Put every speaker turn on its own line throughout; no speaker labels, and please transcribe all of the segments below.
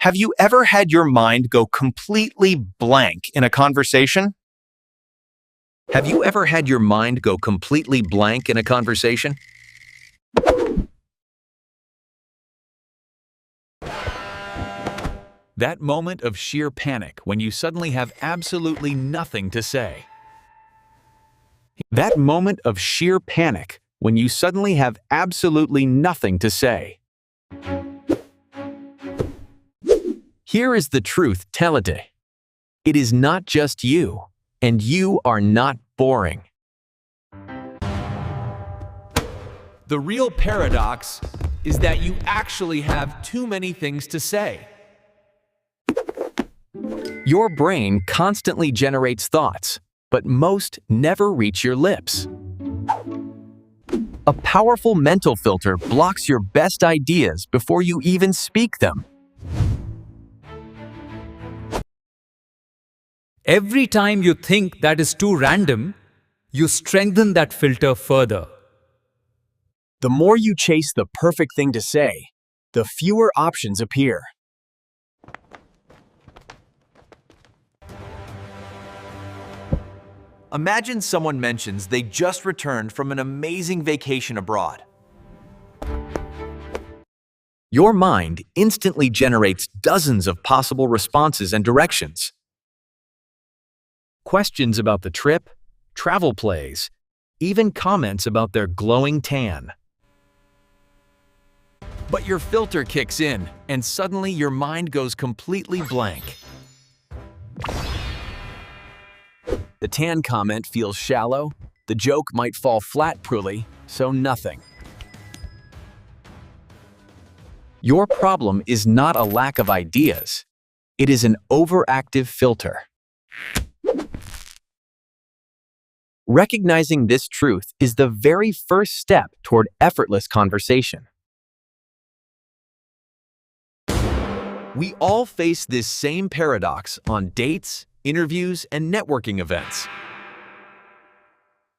Have you ever had your mind go completely blank in a conversation? Have you ever had your mind go completely blank in a conversation? That moment of sheer panic when you suddenly have absolutely nothing to say. That moment of sheer panic when you suddenly have absolutely nothing to say. Here is the truth, Telete. It is not just you, and you are not boring.
The real paradox is that you actually have too many things to say.
Your brain constantly generates thoughts, but most never reach your lips. A powerful mental filter blocks your best ideas before you even speak them.
Every time you think that is too random, you strengthen that filter further.
The more you chase the perfect thing to say, the fewer options appear.
Imagine someone mentions they just returned from an amazing vacation abroad.
Your mind instantly generates dozens of possible responses and directions. Questions about the trip, travel plays, even comments about their glowing tan. But your filter kicks in, and suddenly your mind goes completely blank. The tan comment feels shallow, the joke might fall flat pruly, so nothing. Your problem is not a lack of ideas. It is an overactive filter. Recognizing this truth is the very first step toward effortless conversation. We all face this same paradox on dates, interviews, and networking events.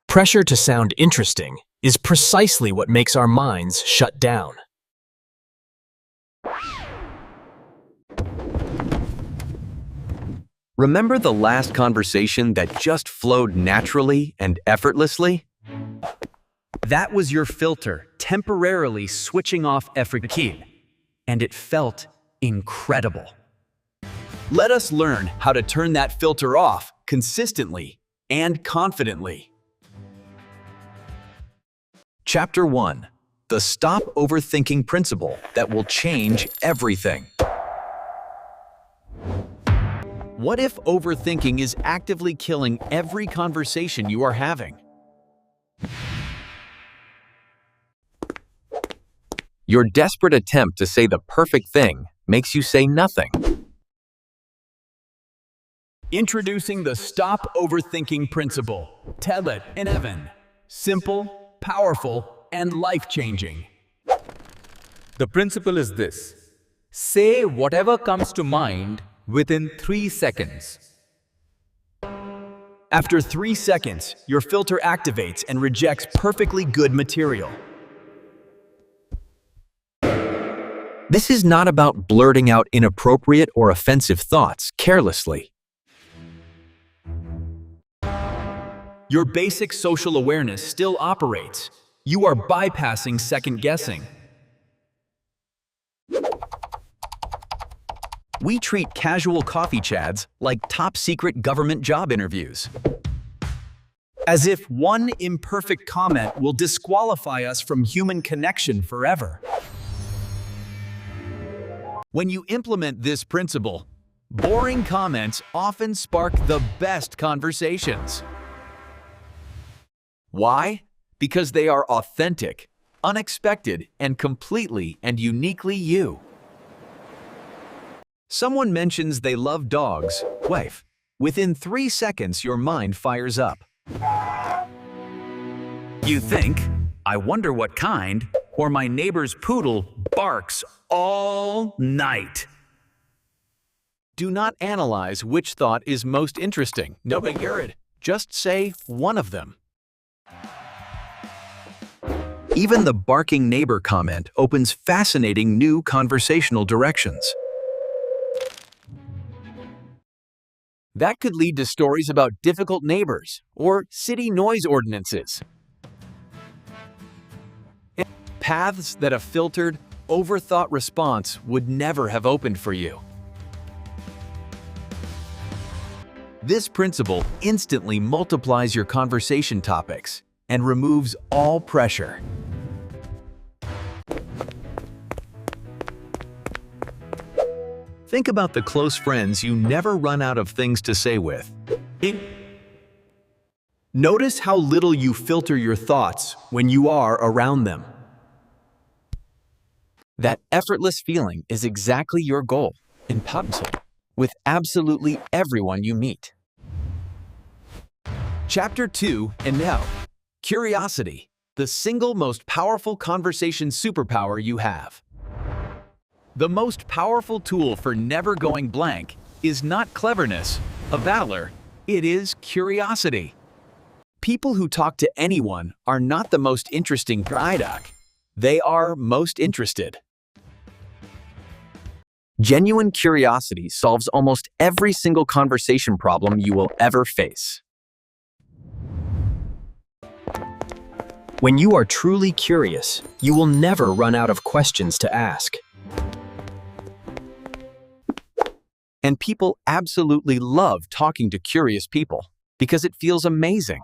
Pressure to sound interesting is precisely what makes our minds shut down.
Remember the last conversation that just flowed naturally and effortlessly? That was your filter temporarily switching off effortkid, and it felt incredible. Let us learn how to turn that filter off consistently and confidently. Chapter 1: The Stop Overthinking Principle that will change everything. What if overthinking is actively killing every conversation you are having? Your desperate attempt to say the perfect thing makes you say nothing.
Introducing the Stop Overthinking Principle. Telet and Evan. Simple, powerful, and life-changing.
The principle is this: say whatever comes to mind within 3 seconds.
After 3 seconds, your filter activates and rejects perfectly good material.
This is not about blurting out inappropriate or offensive thoughts carelessly.
Your basic social awareness still operates. You are bypassing second guessing.
We treat casual coffee chats like top-secret government job interviews.
As if one imperfect comment will disqualify us from human connection forever.
When you implement this principle, boring comments often spark the best conversations. Why? Because they are authentic, unexpected, and completely and uniquely you. Someone mentions they love dogs, wife. Within 3 seconds, your mind fires up. You think, I wonder what kind, or my neighbor's poodle barks all night. Do not analyze which thought is most interesting. No, Garrett. Just say one of them. Even the barking neighbor comment opens fascinating new conversational directions. That could lead to stories about difficult neighbors or city noise ordinances. Paths that a filtered, overthought response would never have opened for you. This principle instantly multiplies your conversation topics and removes all pressure. Think about the close friends you never run out of things to say with.
Notice how little you filter your thoughts when you are around them.
That effortless feeling is exactly your goal in Verbs with absolutely everyone you meet. Chapter 2, and now, curiosity, the single most powerful conversation superpower you have. The most powerful tool for never going blank is not cleverness, a valor, it is curiosity. People who talk to anyone are not the most interesting product. They are most interested. Genuine curiosity solves almost every single conversation problem you will ever face.
When you are truly curious, you will never run out of questions to ask.
And people absolutely love talking to curious people because it feels amazing.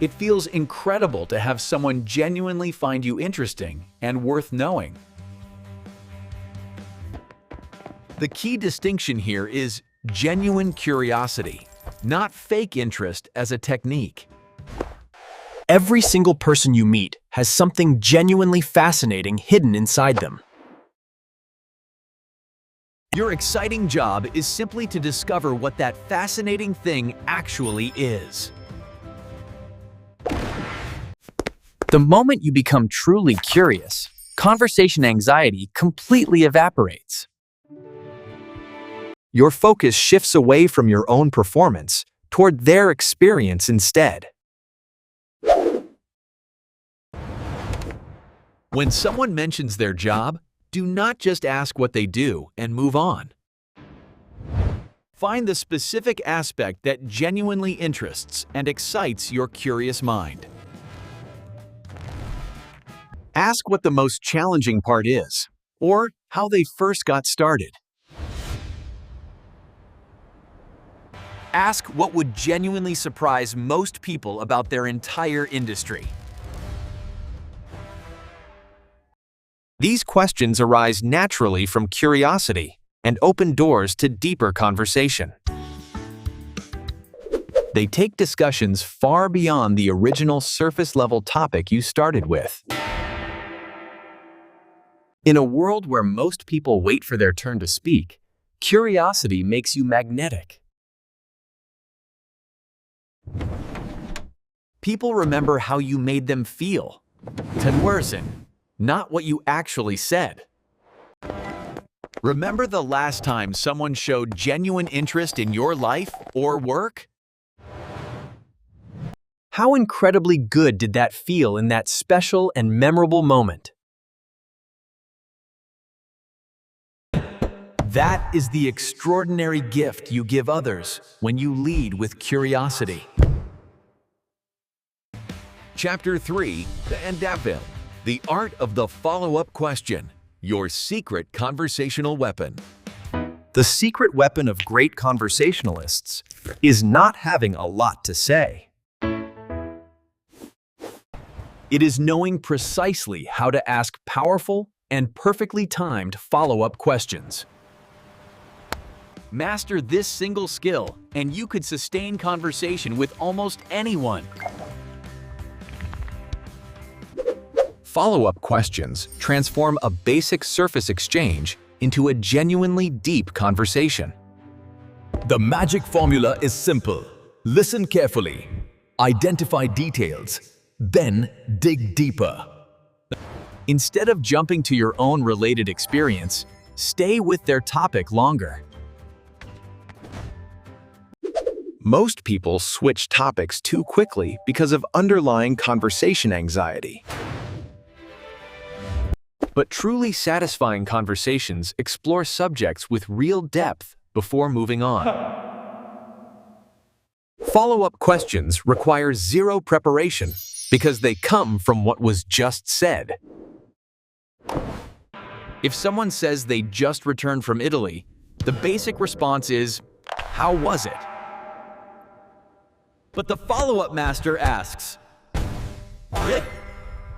It feels incredible to have someone genuinely find you interesting and worth knowing. The key distinction here is genuine curiosity, not fake interest as a technique.
Every single person you meet has something genuinely fascinating hidden inside them.
Your exciting job is simply to discover what that fascinating thing actually is. The moment you become truly curious, conversation anxiety completely evaporates. Your focus shifts away from your own performance toward their experience instead. When someone mentions their job, do not just ask what they do and move on. Find the specific aspect that genuinely interests and excites your curious mind. Ask what the most challenging part is, or how they first got started. Ask what would genuinely surprise most people about their entire industry. These questions arise naturally from curiosity and open doors to deeper conversation. They take discussions far beyond the original surface-level topic you started with. In a world where most people wait for their turn to speak, curiosity makes you magnetic. People remember how you made them feel. Tenwersen, not what you actually said. Remember the last time someone showed genuine interest in your life or work?
How incredibly good did that feel in that special and memorable moment?
That is the extraordinary gift you give others when you lead with curiosity. Chapter 3, the Endavil, the art of the follow-up question, your secret conversational weapon.
The secret weapon of great conversationalists is not having a lot to say. It is knowing precisely how to ask powerful and perfectly timed follow-up questions.
Master this single skill, and you could sustain conversation with almost anyone. Follow-up questions transform a basic surface exchange into a genuinely deep conversation.
The magic formula is simple. Listen carefully, identify details, then dig deeper.
Instead of jumping to your own related experience, stay with their topic longer. Most people switch topics too quickly because of underlying conversation anxiety. But truly satisfying conversations explore subjects with real depth before moving on. Follow-up questions require zero preparation because they come from what was just said. If someone says they just returned from Italy, the basic response is, "How was it?" But the follow-up master asks,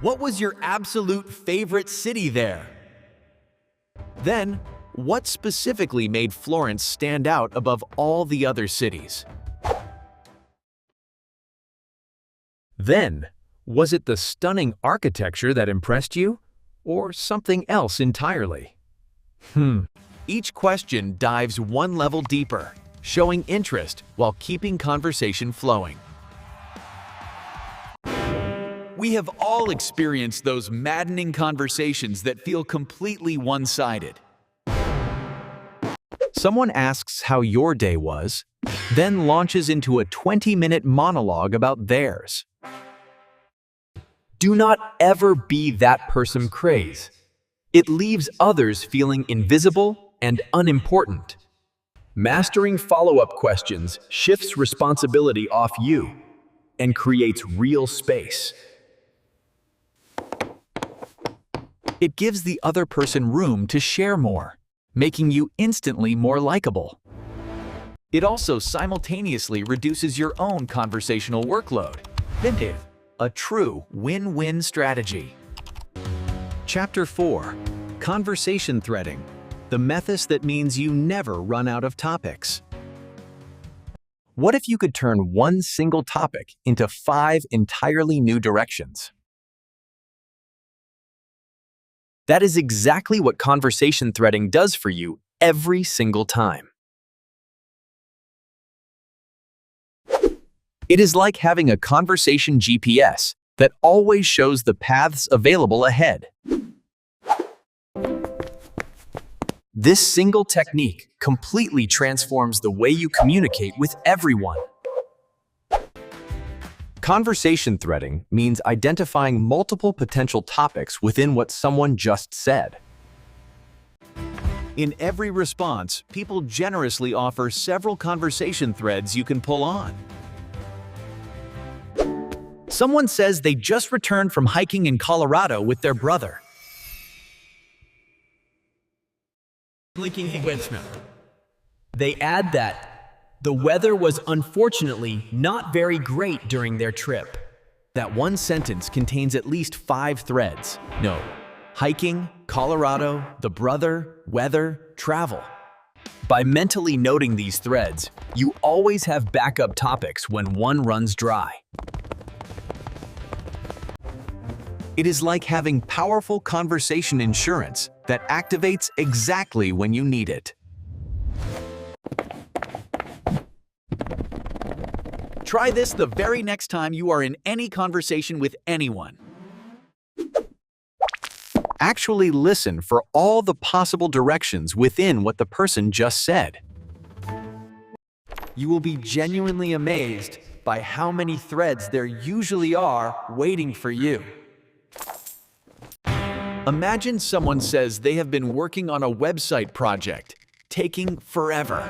"What was your absolute favorite city there?" Then, what specifically made Florence stand out above all the other cities? Then, was it the stunning architecture that impressed you, or something else entirely? Each question dives one level deeper, showing interest while keeping conversation flowing. We have all experienced those maddening conversations that feel completely one-sided. Someone asks how your day was, then launches into a 20-minute monologue about theirs. Do not ever be that person craze. It leaves others feeling invisible and unimportant. Mastering follow-up questions shifts responsibility off you and creates real space. It gives the other person room to share more, making you instantly more likable. It also simultaneously reduces your own conversational workload. A true win-win strategy. Chapter 4. Conversation threading. The method that means you never run out of topics. What if you could turn one single topic into 5 entirely new directions? That is exactly what conversation threading does for you every single time. It is like having a conversation GPS that always shows the paths available ahead. This single technique completely transforms the way you communicate with everyone. Conversation threading means identifying multiple potential topics within what someone just said. In every response, people generously offer several conversation threads you can pull on. Someone says they just returned from hiking in Colorado with their brother. They add that the weather was unfortunately not very great during their trip. That one sentence contains at least 5 threads. No, hiking, Colorado, the brother, weather, travel. By mentally noting these threads, you always have backup topics when one runs dry. It is like having powerful conversation insurance that activates exactly when you need it. Try this the very next time you are in any conversation with anyone. Actually listen for all the possible directions within what the person just said. You will be genuinely amazed by how many threads there usually are waiting for you. Imagine someone says they have been working on a website project, taking forever.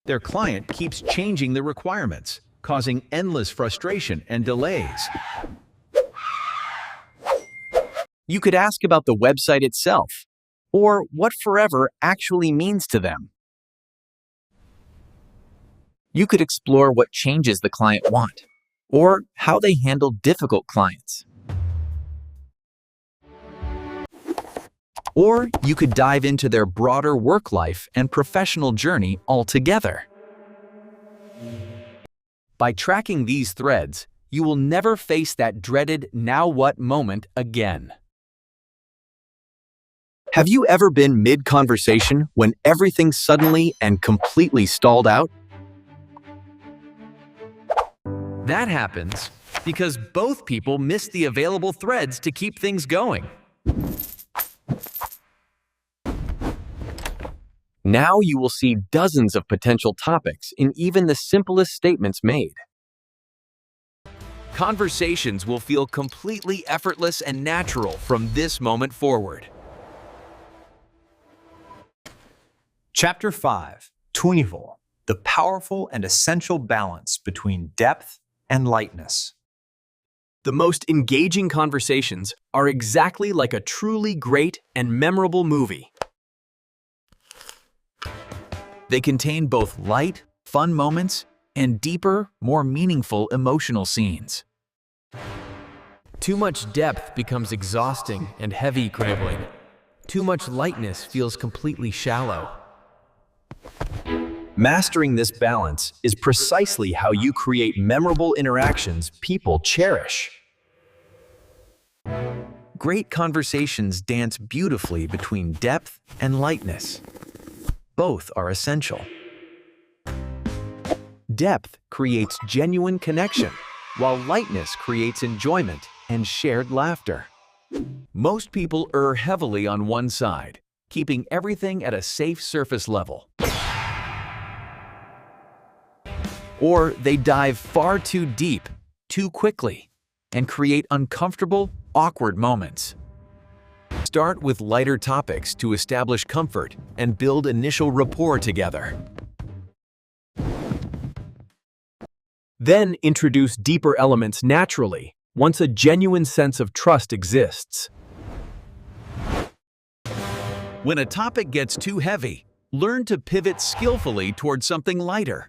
Their client keeps changing the requirements, causing endless frustration and delays. You could ask about the website itself, or what forever actually means to them. You could explore what changes the client want, or how they handle difficult clients. Or you could dive into their broader work life and professional journey altogether. By tracking these threads, you will never face that dreaded "now what" moment again. Have you ever been mid-conversation when everything suddenly and completely stalled out? That happens because both people missed the available threads to keep things going. Now you will see dozens of potential topics in even the simplest statements made. Conversations will feel completely effortless and natural from this moment forward.
Chapter 5, 24. The powerful and essential balance between depth and lightness.
The most engaging conversations are exactly like a truly great and memorable movie. They contain both light, fun moments and deeper, more meaningful emotional scenes. Too much depth becomes exhausting and heavy grappling. Too much lightness feels completely shallow.
Mastering this balance is precisely how you create memorable interactions people cherish.
Great conversations dance beautifully between depth and lightness. Both are essential. Depth creates genuine connection, while lightness creates enjoyment and shared laughter. Most people err heavily on one side, keeping everything at a safe surface level. Or they dive far too deep, too quickly, and create uncomfortable, awkward moments. Start with lighter topics to establish comfort and build initial rapport together. Then introduce deeper elements naturally, once a genuine sense of trust exists. When a topic gets too heavy, learn to pivot skillfully toward something lighter.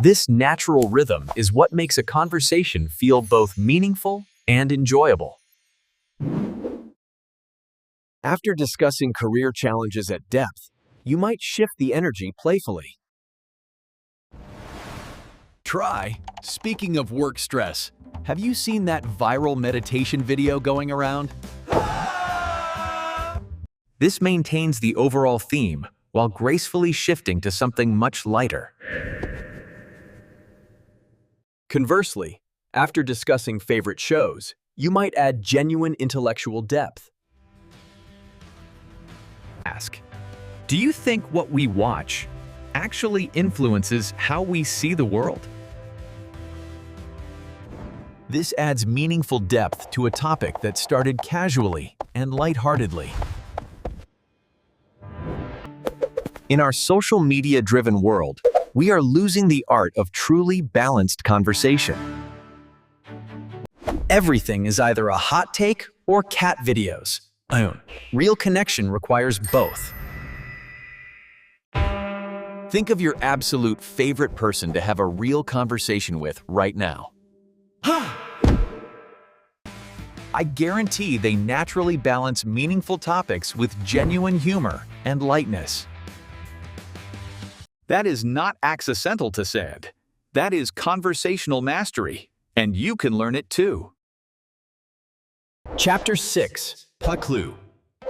This natural rhythm is what makes a conversation feel both meaningful and enjoyable. After discussing career challenges at depth, you might shift the energy playfully. Speaking of work stress, have you seen that viral meditation video going around? This maintains the overall theme while gracefully shifting to something much lighter. Conversely, after discussing favorite shows, you might add genuine intellectual depth. Ask, do you think what we watch actually influences how we see the world? This adds meaningful depth to a topic that started casually and lightheartedly. In our social media-driven world, we are losing the art of truly balanced conversation. Everything is either a hot take or cat videos. Real connection requires both. Think of your absolute favorite person to have a real conversation with right now. I guarantee they naturally balance meaningful topics with genuine humor and lightness. That is not accidental to said. That is conversational mastery, and you can learn it too. Chapter 6, Clue.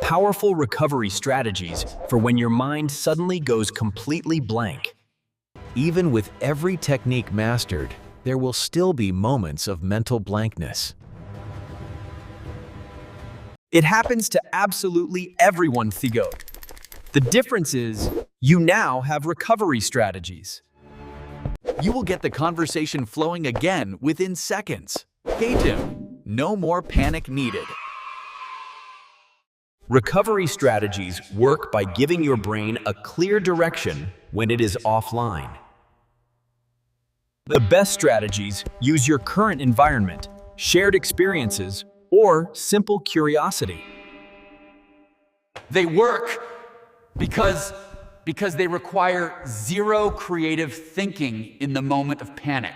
Powerful recovery strategies for when your mind suddenly goes completely blank. Even with every technique mastered, there will still be moments of mental blankness. It happens to absolutely everyone, Thigo. The difference is, you now have recovery strategies. You will get the conversation flowing again within seconds. K2, no more panic needed. Recovery strategies work by giving your brain a clear direction when it is offline. The best strategies use your current environment, shared experiences, or simple curiosity.
They work because they require zero creative thinking in the moment of panic.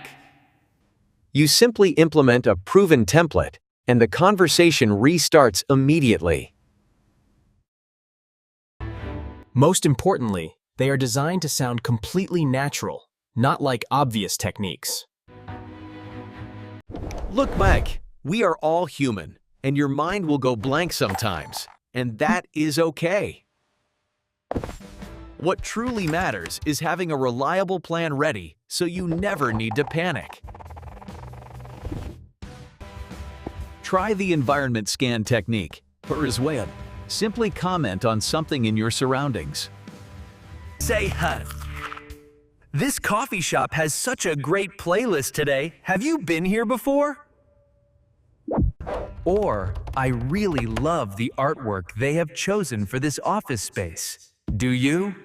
You simply implement a proven template, and the conversation restarts immediately. Most importantly, they are designed to sound completely natural, not like obvious techniques. Look, Mike, we are all human, and your mind will go blank sometimes, and that is okay. What truly matters is having a reliable plan ready so you never need to panic. Try the environment scan technique. Persuade. Simply comment on something in your surroundings. Say, this coffee shop has such a great playlist today. Have you been here before? Or, I really love the artwork they have chosen for this office space. Do you?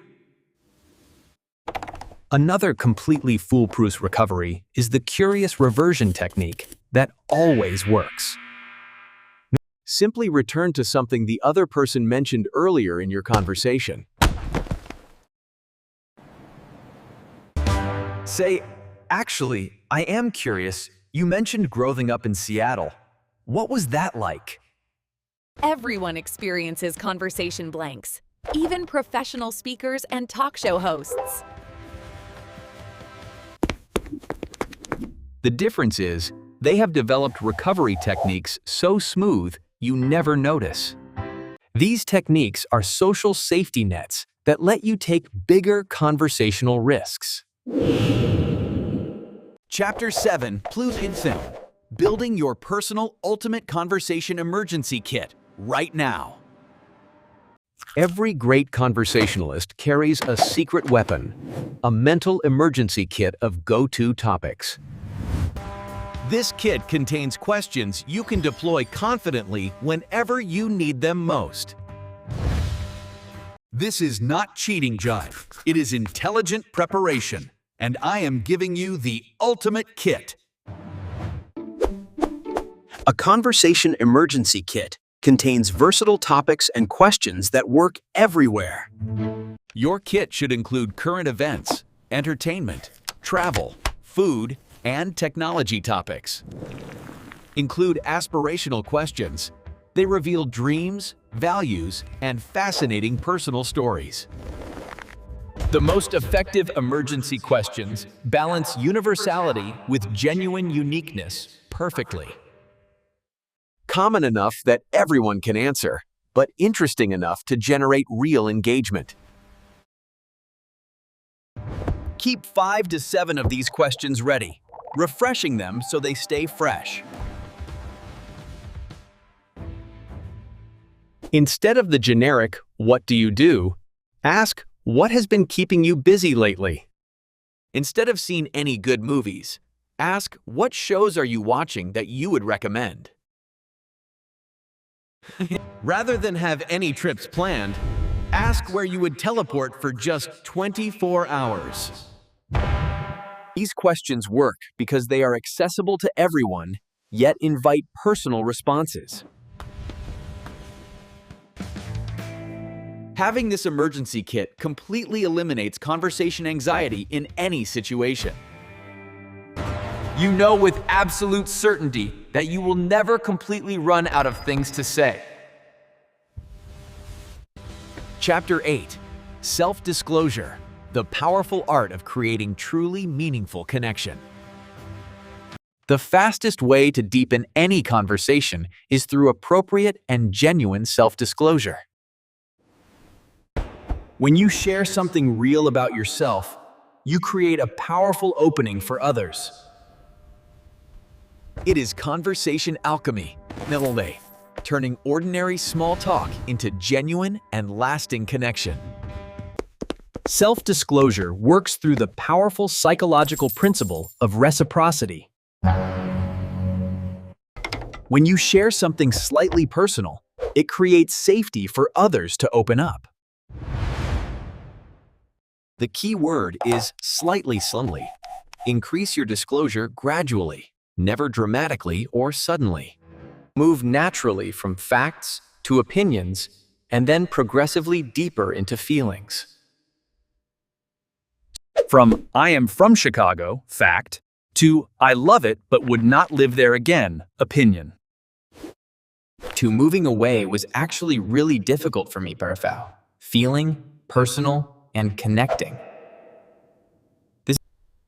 Another completely foolproof recovery is the curious reversion technique that always works. Simply return to something the other person mentioned earlier in your conversation. Say, actually, I am curious. You mentioned growing up in Seattle. What was that like?
Everyone experiences conversation blanks, even professional speakers and talk show hosts.
The difference is, they have developed recovery techniques so smooth you never notice. These techniques are social safety nets that let you take bigger conversational risks. Chapter 7, Fluency. Building your personal ultimate conversation emergency kit right now. Every great conversationalist carries a secret weapon, a mental emergency kit of go-to topics. This kit contains questions you can deploy confidently whenever you need them most. This is not cheating jive. It is intelligent preparation, and I am giving you the ultimate kit.
A conversation emergency kit contains versatile topics and questions that work everywhere.
Your kit should include current events, entertainment, travel, food, and technology topics. Include aspirational questions. They reveal dreams, values, and fascinating personal stories. The most effective emergency questions balance universality with genuine uniqueness perfectly. Common enough that everyone can answer, but interesting enough to generate real engagement. Keep 5 to 7 of these questions ready, refreshing them so they stay fresh. Instead of the generic, "What do you do?" ask, "What has been keeping you busy lately?" Instead of seeing any good movies, ask, "What shows are you watching that you would recommend?" Rather than have any trips planned, ask where you would teleport for just 24 hours. These questions work because they are accessible to everyone, yet invite personal responses. Having this emergency kit completely eliminates conversation anxiety in any situation. You know with absolute certainty that you will never completely run out of things to say. Chapter 8, Self-Disclosure, the powerful art of creating truly meaningful connection. The fastest way to deepen any conversation is through appropriate and genuine self-disclosure. When you share something real about yourself, you create a powerful opening for others. It is conversation alchemy, turning ordinary small talk into genuine and lasting connection. Self-disclosure works through the powerful psychological principle of reciprocity. When you share something slightly personal, it creates safety for others to open up. The key word is slightly. Increase your disclosure gradually, never dramatically or suddenly. Move naturally from facts to opinions, and then progressively deeper into feelings. From "I am from Chicago," fact, to "I love it but would not live there again," opinion. To moving away was actually really difficult for me, Perfau. Feeling, personal, and connecting.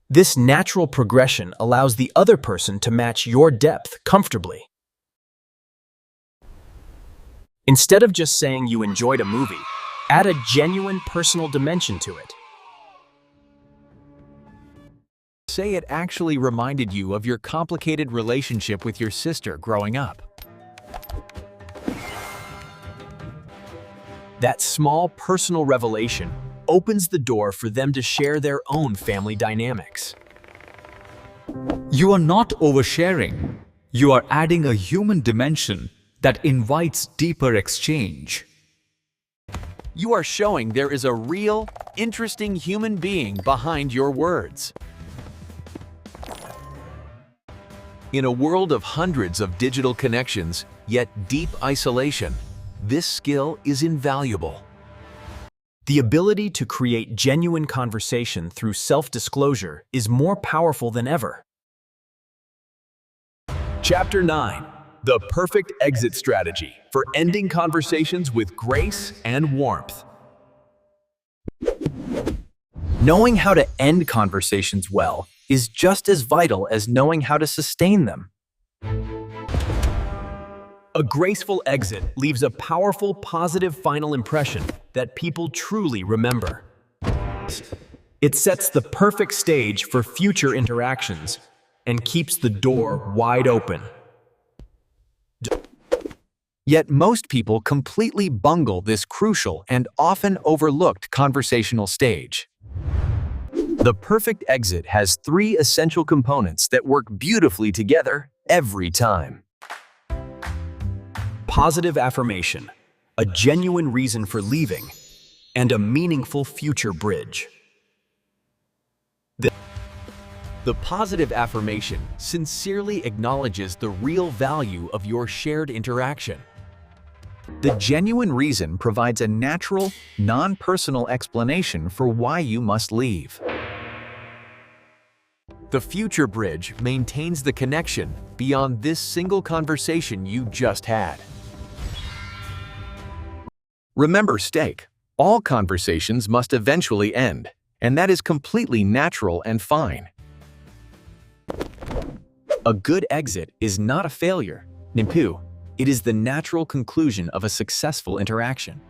This natural progression allows the other person to match your depth comfortably. Instead of just saying you enjoyed a movie, add a genuine personal dimension to it. Say it actually reminded you of your complicated relationship with your sister growing up. That small personal revelation opens the door for them to share their own family dynamics.
You are not oversharing. You are adding a human dimension that invites deeper exchange.
You are showing there is a real, interesting human being behind your words. In a world of hundreds of digital connections, yet deep isolation, this skill is invaluable.
The ability to create genuine conversation through self-disclosure is more powerful than ever.
Chapter 9. The perfect exit strategy for ending conversations with grace and warmth.
Knowing how to end conversations well is just as vital as knowing how to sustain them. A graceful exit leaves a powerful, positive final impression that people truly remember. It sets the perfect stage for future interactions and keeps the door wide open.
Yet most people completely bungle this crucial and often overlooked conversational stage. The perfect exit has 3 essential components that work beautifully together every time.
Positive affirmation, a genuine reason for leaving, and a meaningful future bridge.
The positive affirmation sincerely acknowledges the real value of your shared interaction.
The genuine reason provides a natural, non-personal explanation for why you must leave.
The future bridge maintains the connection beyond this single conversation you just had.
Remember, all conversations must eventually end, and that is completely natural and fine. A good exit is not a failure, Nimpu. It is the natural conclusion of a successful interaction.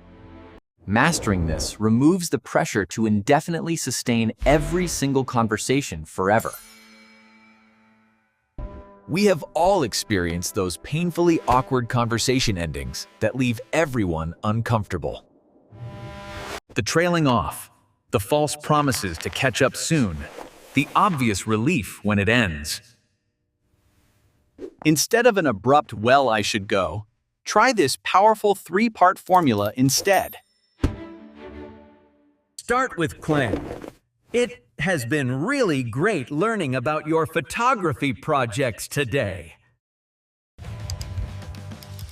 Mastering this removes the pressure to indefinitely sustain every single conversation forever.
We have all experienced those painfully awkward conversation endings that leave everyone uncomfortable.
The trailing off, the false promises to catch up soon, the obvious relief when it ends. Instead of an abrupt "well, I should go," try this powerful 3-part formula instead.
Start with Clan. It has been really great learning about your photography projects today.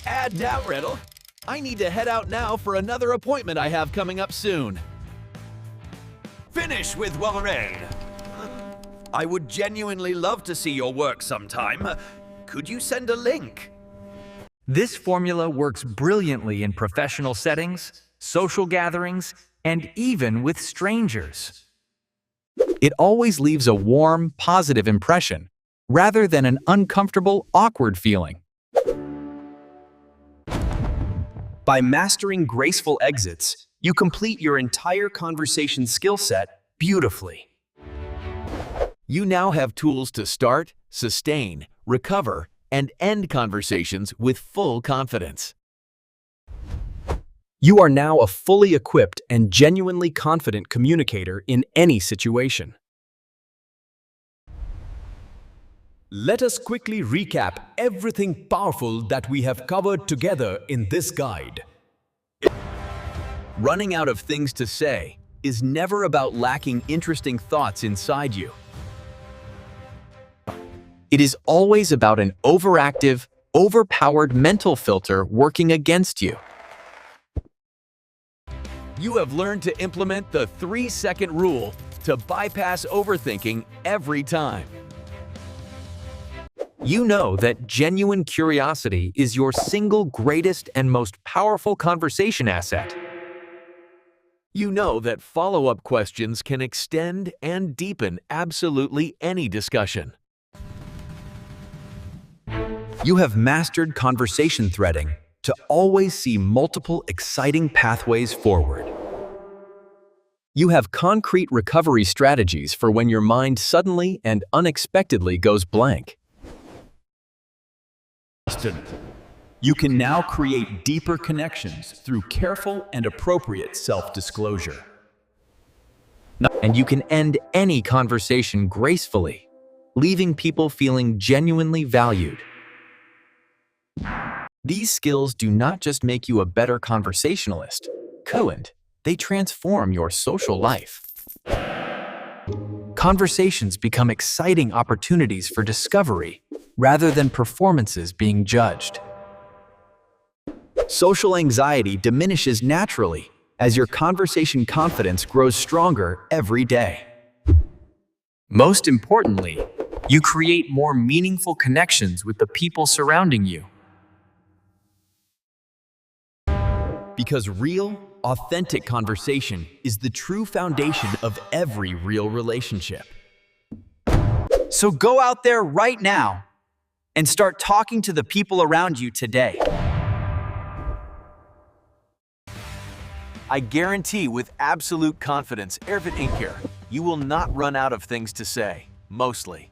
Add now, Riddle. I need to head out now for another appointment I have coming up soon.
Finish with Warren. I would genuinely love to see your work sometime. Could you send a link?
This formula works brilliantly in professional settings, social gatherings, and even with strangers.
It always leaves a warm, positive impression, rather than an uncomfortable, awkward feeling.
By mastering graceful exits, you complete your entire conversation skill set beautifully.
You now have tools to start, sustain, recover, and end conversations with full confidence.
You are now a fully equipped and genuinely confident communicator in any situation.
Let us quickly recap everything powerful that we have covered together in this guide.
Running out of things to say is never about lacking interesting thoughts inside you. It is always about an overactive, overpowered mental filter working against you.
You have learned to implement the 3-second rule to bypass overthinking every time.
You know that genuine curiosity is your single greatest and most powerful conversation asset.
You know that follow-up questions can extend and deepen absolutely any discussion.
You have mastered conversation threading to always see multiple exciting pathways forward. You have concrete recovery strategies for when your mind suddenly and unexpectedly goes blank.
You can now create deeper connections through careful and appropriate self-disclosure.
And you can end any conversation gracefully, leaving people feeling genuinely valued. These skills do not just make you a better conversationalist, Fluent, they transform your social life. Conversations become exciting opportunities for discovery rather than performances being judged. Social anxiety diminishes naturally as your conversation confidence grows stronger every day. Most importantly, you create more meaningful connections with the people surrounding you.
Because real, authentic conversation is the true foundation of every real relationship.
So go out there right now and start talking to the people around you today.
I guarantee with absolute confidence, Ervin Inker, you will not run out of things to say, mostly.